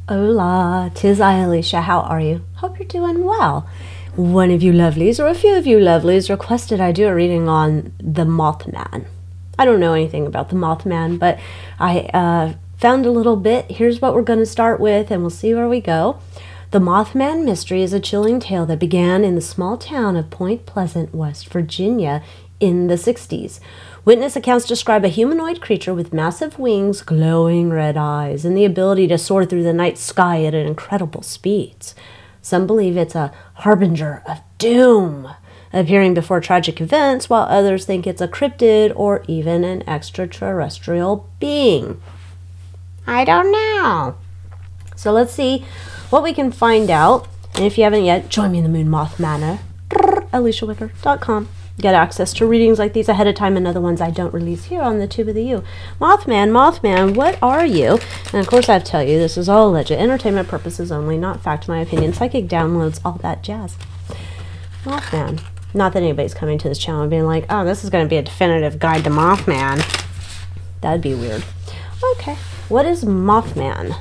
Hola, 'tis I, Alycia. How are you? Hope you're doing well. One of you lovelies, or a few of you lovelies, requested I do a reading on the Mothman. I don't know anything about the Mothman, but I found a little bit. Here's what we're going to start with, and we'll see where we go. The Mothman mystery is a chilling tale that began in the small town of Point Pleasant, West Virginia, in the 60s. Witness accounts describe a humanoid creature with massive wings, glowing red eyes, and the ability to soar through the night sky at incredible speeds. Some believe it's a harbinger of doom, appearing before tragic events, while others think it's a cryptid or even an extraterrestrial being. I don't know. So let's see what we can find out. And if you haven't yet, join me in the Moon Moth Manor, AlyciaWicker.com. Get access to readings like these ahead of time and other ones I don't release here on the Tube of the U. Mothman, what are you? And of course I have to tell you, this is all alleged, entertainment purposes only, not fact, my opinion, psychic downloads, all that jazz. Mothman. Not that anybody's coming to this channel and being like, oh, this is going to be a definitive guide to Mothman. That'd be weird. Okay, what is Mothman?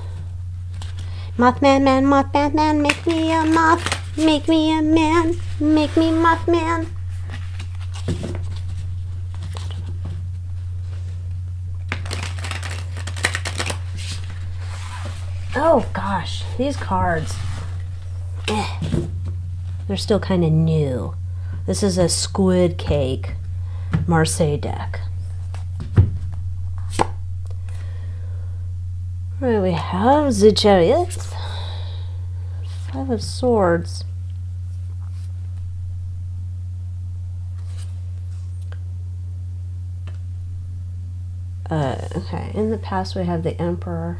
Mothman, man, make me a moth, make me a man, make me Mothman. Oh gosh, these cards, they're still kind of new. This is a Squid Cake Marseille deck. Right, we have the Chariot, 5 of Swords. Okay, in the past we have the Emperor.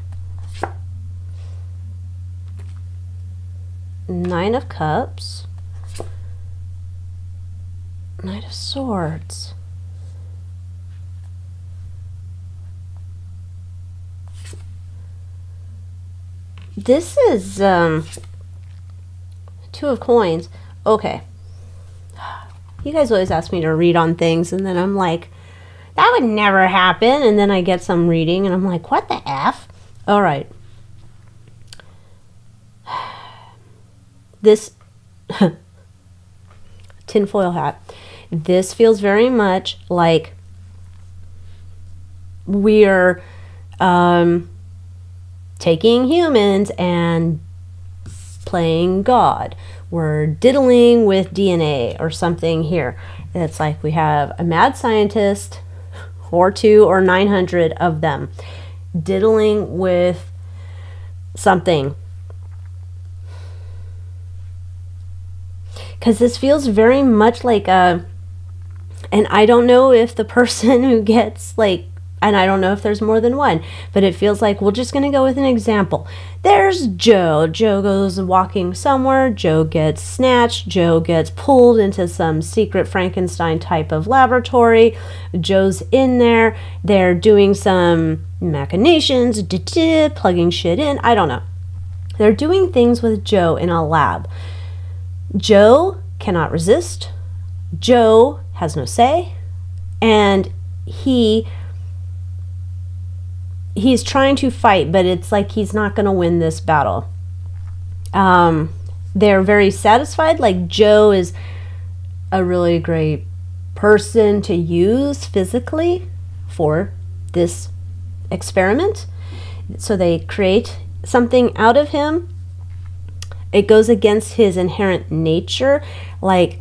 9 of Cups. Knight of Swords. This is 2 of Coins. Okay. You guys always ask me to read on things and then I'm like, that would never happen. And then I get some reading and I'm like, what the F? All right. This tinfoil hat. This feels very much like we're taking humans and playing God. We're diddling with DNA or something here. It's like we have a mad scientist or 2 or 900 of them diddling with something. Because this feels very much like a, and I don't know if the person who gets like, and I don't know if there's more than one, but it feels like we're just going to go with an example. There's Joe. Joe goes walking somewhere. Joe gets snatched. Joe gets pulled into some secret Frankenstein type of laboratory. Joe's in there. They're doing some machinations, plugging shit in. I don't know. They're doing things with Joe in a lab. Joe cannot resist. Joe has no say. And he's trying to fight, but it's like he's not going to win this battle. They're very satisfied. Like Joe is a really great person to use physically for this experiment. So they create something out of him. It goes against his inherent nature. Like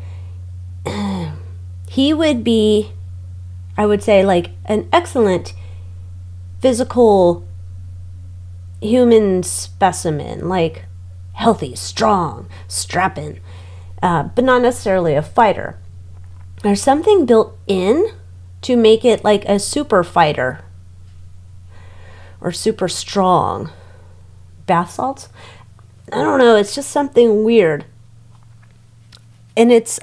he would be, I would say, like an excellent physical human specimen, like healthy, strong, strapping, but not necessarily a fighter. There's something built in to make it like a super fighter or super strong. Bath salts? I don't know, it's just something weird. And it's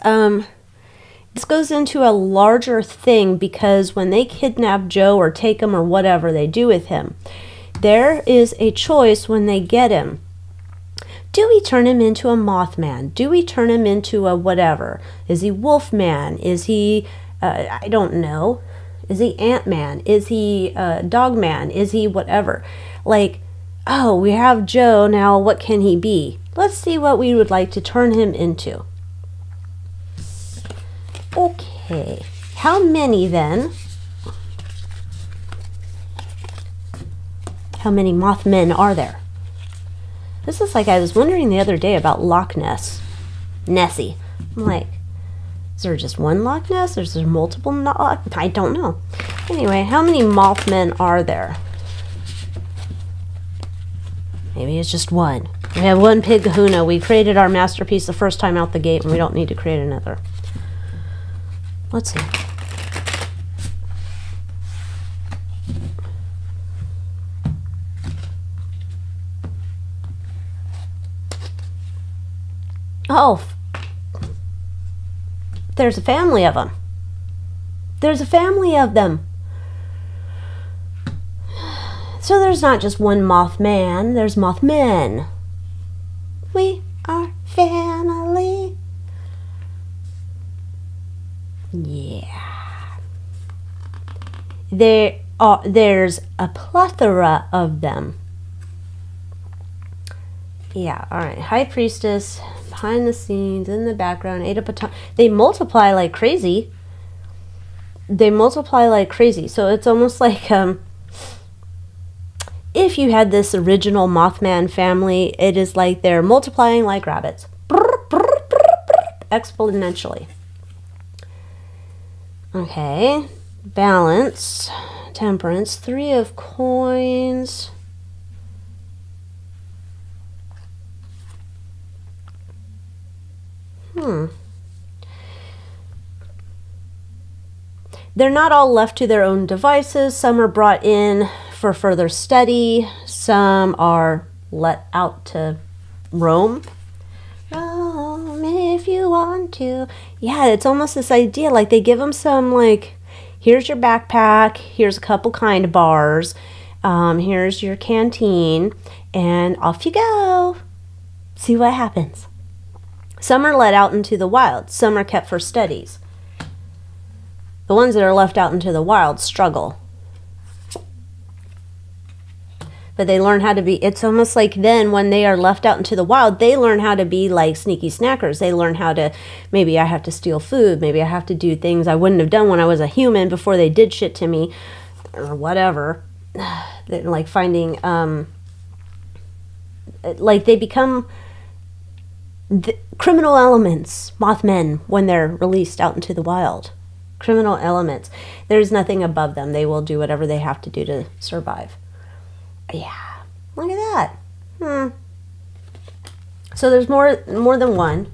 this goes into a larger thing because when they kidnap Joe or take him or whatever they do with him, there is a choice when they get him. Do we turn him into a Mothman? Do we turn him into a whatever? Is he Wolfman? Is he, I don't know. Is he Ant-Man? Is he Dogman? Is he whatever? Like, Oh, we have Joe. Now what can he be? Let's see what we would like to turn him into. Okay. How many then? How many Mothmen are there? This is like I was wondering the other day about Loch Ness. Nessie. I'm like, is there just one Loch Ness? Or is there multiple I don't know. Anyway, how many Mothmen are there? Maybe it's just one. We have one Pig Kahuna. We created our masterpiece the first time out the gate, and we don't need to create another. Let's see. Oh, there's a family of them. There's a family of them. So there's not just one Mothman, there's Mothmen. We are family. Yeah. There's a plethora of them. Yeah, alright. High Priestess, behind the scenes, in the background, Ada Patan. They multiply like crazy. They multiply like crazy. So it's almost like if you had this original Mothman family, it is like they're multiplying like rabbits. Exponentially. Okay. Balance. Temperance. 3 of coins. They're not all left to their own devices. Some are brought in for further study. Some are let out to roam. Roam if you want to. Yeah, it's almost this idea, like they give them some, like, here's your backpack, here's a couple kind bars, here's your canteen, and off you go. See what happens. Some are let out into the wild. Some are kept for studies. The ones that are left out into the wild struggle. But they learn how to be, it's almost like then when they are left out into the wild, they learn how to be like sneaky snackers. They learn how to, maybe I have to steal food. Maybe I have to do things I wouldn't have done when I was a human before they did shit to me or whatever. Like finding, like they become the criminal elements, Mothmen, when they're released out into the wild. Criminal elements. There's nothing above them. They will do whatever they have to do to survive. Yeah, look at that. So there's more than one.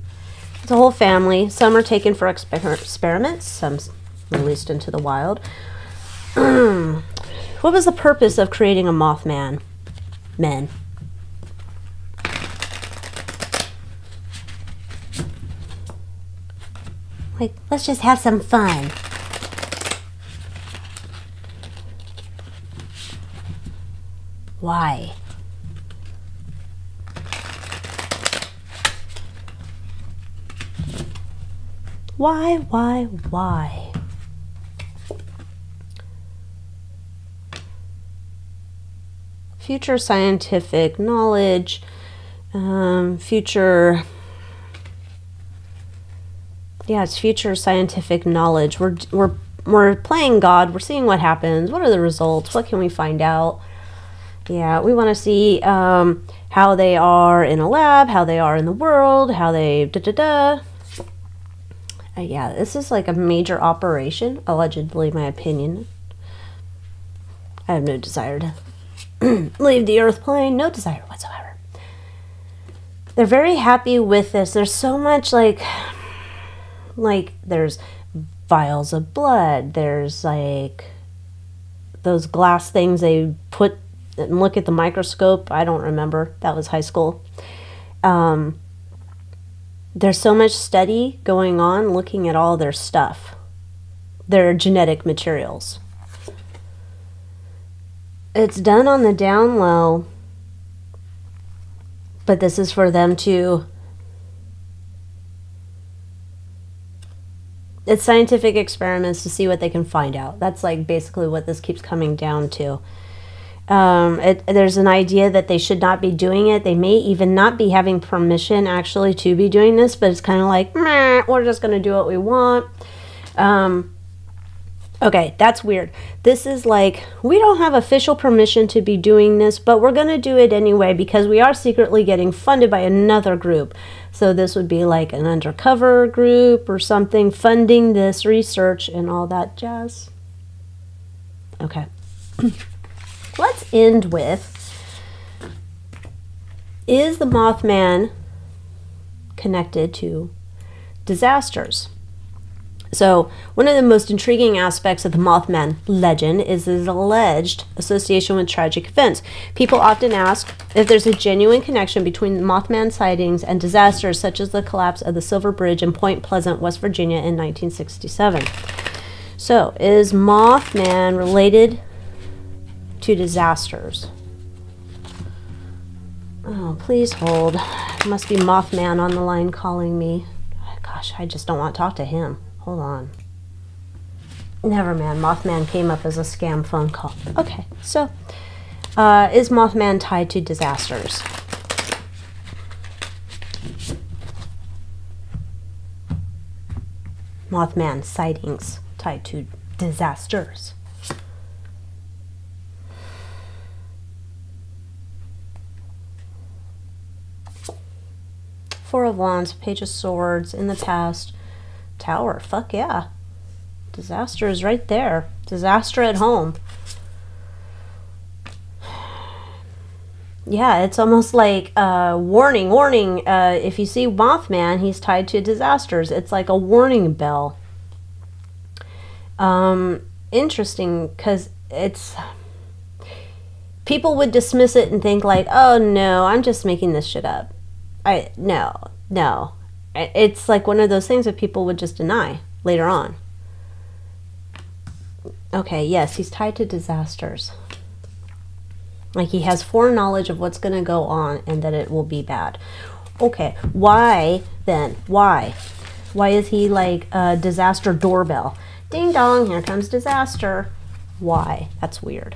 It's a whole family. Some are taken for experiments. Some released into the wild. What was the purpose of creating a Mothman? Men. Like, let's just have some fun. Why? Why? Future scientific knowledge, future... Yeah, it's future scientific knowledge. We're playing God. We're seeing what happens. What are the results? What can we find out? Yeah, we want to see how they are in a lab, how they are in the world, how they yeah, this is like a major operation, allegedly, my opinion. I have no desire to leave the earth plane. No desire whatsoever. They're very happy with this. There's so much like there's vials of blood. There's like those glass things they put and look at the microscope. I don't remember. That was high school. There's so much study going on looking at all their stuff. Their genetic materials. It's done on the down low. But this is for them to... It's scientific experiments to see what they can find out. That's like basically what this keeps coming down to. There's an idea that they should not be doing it. They may even not be having permission actually to be doing this, but it's kind of like, meh, we're just going to do what we want. Okay, that's weird. This is like, we don't have official permission to be doing this, but we're going to do it anyway because we are secretly getting funded by another group. So this would be like an undercover group or something funding this research and all that jazz. Okay. Let's end with, is the Mothman connected to disasters? So one of the most intriguing aspects of the Mothman legend is his alleged association with tragic events. People often ask if there's a genuine connection between Mothman sightings and disasters such as the collapse of the Silver Bridge in Point Pleasant, West Virginia in 1967. So is Mothman related to disasters? Oh, please hold. There must be Mothman on the line calling me. Gosh, I just don't want to talk to him. Hold on. Never mind. Mothman came up as a scam phone call. Okay, so is Mothman tied to disasters? Mothman sightings tied to disasters. Four of Wands, Page of Swords, in the past, Tower, fuck yeah. Disaster is right there. Disaster at home. Yeah, it's almost like warning, warning. If you see Mothman, he's tied to disasters. It's like a warning bell. Interesting, because it's... people would dismiss it and think like, oh no, I'm just making this shit up. No. It's like one of those things that people would just deny later on. Okay, yes, he's tied to disasters. Like he has foreknowledge of what's going to go on and that it will be bad. Okay, why then? Why? Why is he like a disaster doorbell? Ding dong, here comes disaster. Why? That's weird.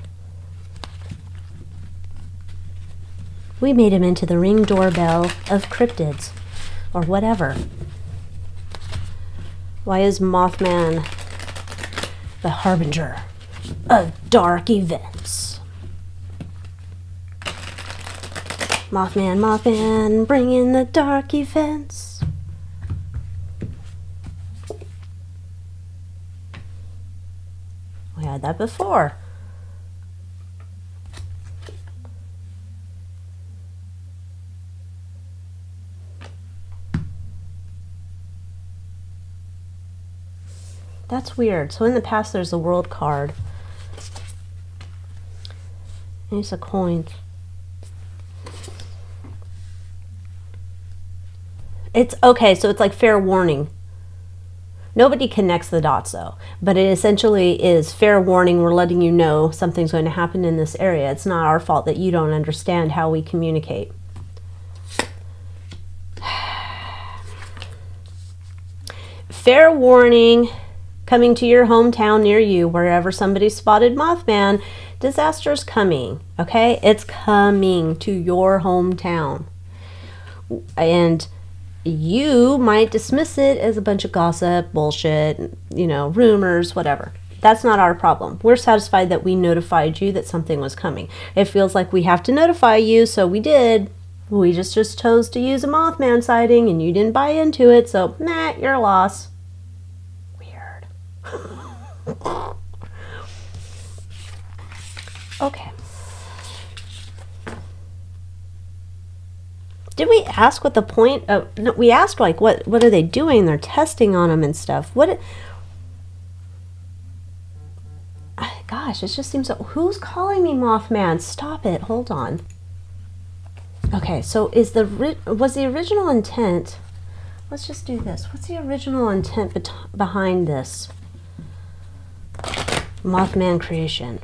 We made him into the ring doorbell of cryptids. Or whatever. Why is Mothman the harbinger of dark events? Mothman, Mothman, bring in the dark events. We had that before. That's weird. So in the past, there's a world card. And it's a coin. It's okay. So it's like fair warning. Nobody connects the dots though, but it essentially is fair warning. We're letting you know something's going to happen in this area. It's not our fault that you don't understand how we communicate. Fair warning. Coming to your hometown near you, wherever somebody spotted Mothman, disaster's coming, okay? It's coming to your hometown. And you might dismiss it as a bunch of gossip, bullshit, you know, rumors, whatever. That's not our problem. We're satisfied that we notified you that something was coming. It feels like we have to notify you, so we did. We just chose to use a Mothman sighting and you didn't buy into it, so nah, you're a loss. Okay. Did we ask what the point of... No, we asked like what are they doing? They're testing on them and stuff. Gosh, it just seems so... Who's calling me Mothman? Stop it. Hold on. Okay, so was the original intent... Let's just do this. What's the original intent behind this? Mothman creation.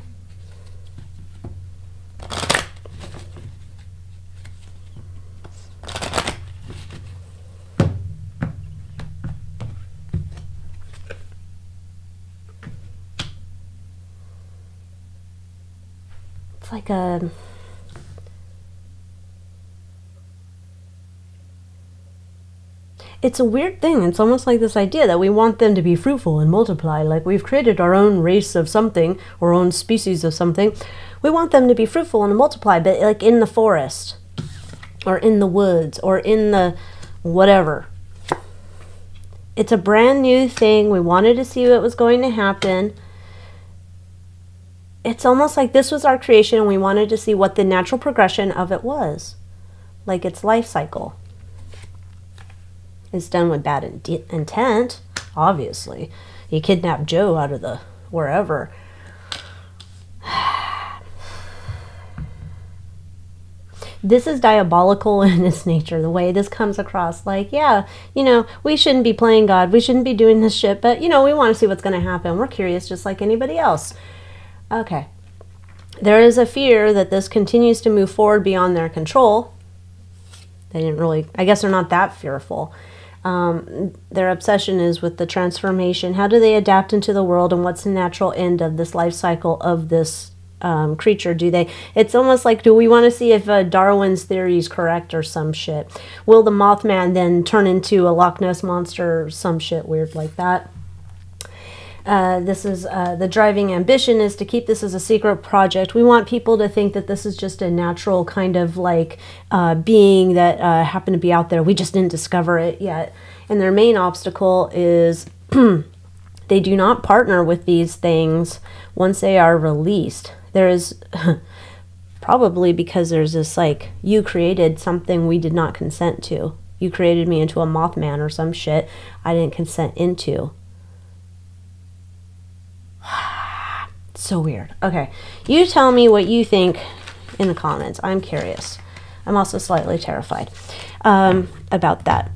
it's like a... It's a weird thing. It's almost like this idea that we want them to be fruitful and multiply. Like we've created our own race of something, or own species of something. We want them to be fruitful and multiply, but like in the forest, or in the woods, or in the whatever. It's a brand new thing. We wanted to see what was going to happen. It's almost like this was our creation and we wanted to see what the natural progression of it was. Like its life cycle. It's done with bad intent, obviously. You kidnap Joe out of the wherever. This is diabolical in its nature, the way this comes across. Like, yeah, you know, we shouldn't be playing God. We shouldn't be doing this shit. But, you know, we want to see what's going to happen. We're curious just like anybody else. Okay. There is a fear that this continues to move forward beyond their control. They didn't really, I guess they're not that fearful. Their obsession is with the transformation. How do they adapt into the world, and what's the natural end of this life cycle of this creature? Do they, it's almost like, do we want to see if Darwin's theory is correct or some shit? Will the Mothman then turn into a Loch Ness monster or some shit weird like that? This is the driving ambition is to keep this as a secret project. We want people to think that this is just a natural kind of like being that happened to be out there. We just didn't discover it yet. And their main obstacle is they do not partner with these things once they are released. There is probably because there's this like, you created something we did not consent to. You created me into a Mothman or some shit I didn't consent into. So weird. Okay, you tell me what you think in the comments. I'm curious. I'm also slightly terrified about that.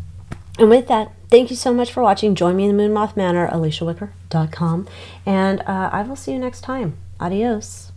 And with that, thank you so much for watching. Join me in the Moon Moth Manor, AlyciaWicker.com, and I will see you next time. Adios.